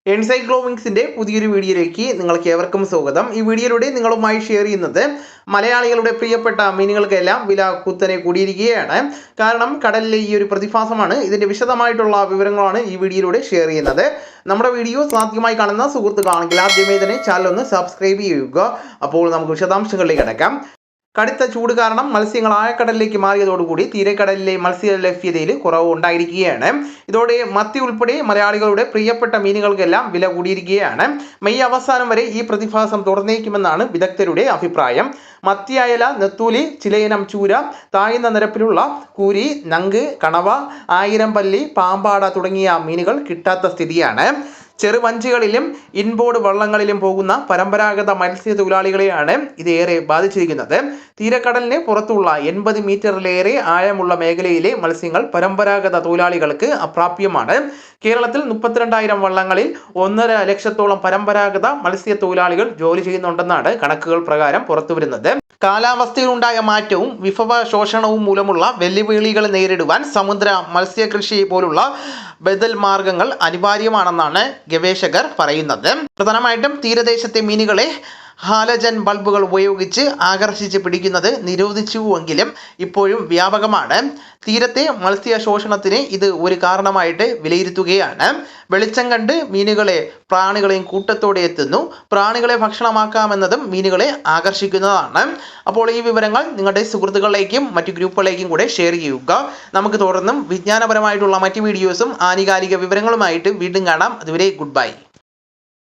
എൻസൈക്ലോവിങ്സിന്റെ പുതിയൊരു വീഡിയോയിലേക്ക് നിങ്ങൾക്ക് ഏവർക്കും സ്വാഗതം. ഈ വീഡിയോയിലൂടെ നിങ്ങളുമായി ഷെയർ ചെയ്യുന്നത് മലയാളികളുടെ പ്രിയപ്പെട്ട മീനുകൾക്കെല്ലാം വില കുത്തനെ കൂടിയിരിക്കുകയാണ്. കാരണം കടലിലെ ഈ ഒരു പ്രതിഭാസമാണ്. ഇതിന്റെ വിശദമായിട്ടുള്ള വിവരങ്ങളാണ് ഈ വീഡിയോയിലൂടെ ഷെയർ ചെയ്യുന്നത്. നമ്മുടെ വീഡിയോ ആദ്യമായി കാണുന്ന സുഹൃത്തുക്കളാണെങ്കിൽ ആദ്യമേ തന്നെ ചാനൽ ഒന്ന് സബ്സ്ക്രൈബ് ചെയ്യുക. അപ്പോൾ നമുക്ക് വിശദാംശങ്ങളിലേക്ക് കിടക്കാം. കടുത്ത ചൂട് കാരണം മത്സ്യങ്ങൾ ആഴക്കടലിലേക്ക് മാറിയതോടുകൂടി തീരക്കടലിലെ മത്സ്യ ലഭ്യതയിൽ കുറവ് ഉണ്ടായിരിക്കുകയാണ്. ഇതോടെ മത്തി ഉൾപ്പെടെ മലയാളികളുടെ പ്രിയപ്പെട്ട മീനുകൾക്കെല്ലാം വില കൂടിയിരിക്കുകയാണ്. മെയ് അവസാനം വരെ ഈ പ്രതിഭാസം തുടർന്നേക്കുമെന്നാണ് വിദഗ്ധരുടെ അഭിപ്രായം. മത്തി, അയല, നെത്തൂലി, ചിലയിനം ചൂര, താഴ്ന്ന നിരപ്പിലുള്ള കൂരി, നങ്ക്, കണവ, ആയിരംപല്ലി, പാമ്പാട തുടങ്ങിയ മീനുകൾ കിട്ടാത്ത സ്ഥിതിയാണ്. ചെറുവഞ്ചികളിലും ഇൻബോർഡ് വള്ളങ്ങളിലും പോകുന്ന പരമ്പരാഗത മത്സ്യത്തൊഴിലാളികളെയാണ് ഇത് ഏറെ ബാധിച്ചിരിക്കുന്നത്. തീരക്കടലിന് പുറത്തുള്ള 80 മീറ്ററിലേറെ ആഴമുള്ള മേഖലയിലെ മത്സ്യങ്ങൾ പരമ്പരാഗത തൊഴിലാളികൾക്ക് അപ്രാപ്യമാണ്. കേരളത്തിൽ 32,000 വള്ളങ്ങളിൽ 1.5 ലക്ഷത്തോളം പരമ്പരാഗത മത്സ്യത്തൊഴിലാളികൾ ജോലി ചെയ്യുന്നുണ്ടെന്നാണ് കണക്കുകൾ പ്രകാരം പുറത്തുവരുന്നത്. കാലാവസ്ഥയിലുണ്ടായ മാറ്റവും വിഭവ ശോഷണവും മൂലമുള്ള വെല്ലുവിളികൾ നേരിടുവാൻ സമുദ്ര മത്സ്യകൃഷി പോലുള്ള ബദൽ മാർഗങ്ങൾ അനിവാര്യമാണെന്നാണ് ഗവേഷകർ പറയുന്നത്. പ്രധാനമായിട്ടും തീരദേശത്തെ മീനുകളെ ഹാലജൻ ബൾബുകൾ ഉപയോഗിച്ച് ആകർഷിച്ച് പിടിക്കുന്നത് നിരോധിച്ചുവെങ്കിലും ഇപ്പോഴും വ്യാപകമാണ്. തീരത്തെ മത്സ്യ ശോഷണത്തിന് ഇത് ഒരു കാരണമായിട്ട് വിലയിരുത്തുകയാണ്. വെളിച്ചം കണ്ട് മീനുകളെ പ്രാണികളെയും കൂട്ടത്തോടെ എത്തുന്നു. പ്രാണികളെ ഭക്ഷണമാക്കാമെന്നതും മീനുകളെ ആകർഷിക്കുന്നതാണ്. അപ്പോൾ ഈ വിവരങ്ങൾ നിങ്ങളുടെ സുഹൃത്തുക്കളിലേക്കും മറ്റു ഗ്രൂപ്പുകളിലേക്കും കൂടെ ഷെയർ ചെയ്യുക. നമുക്ക് തുടർന്നും വിജ്ഞാനപരമായിട്ടുള്ള മറ്റു വീഡിയോസും ആനുകാലിക വിവരങ്ങളുമായിട്ട് വീണ്ടും കാണാം. അതുവരെ ഗുഡ് ബൈ.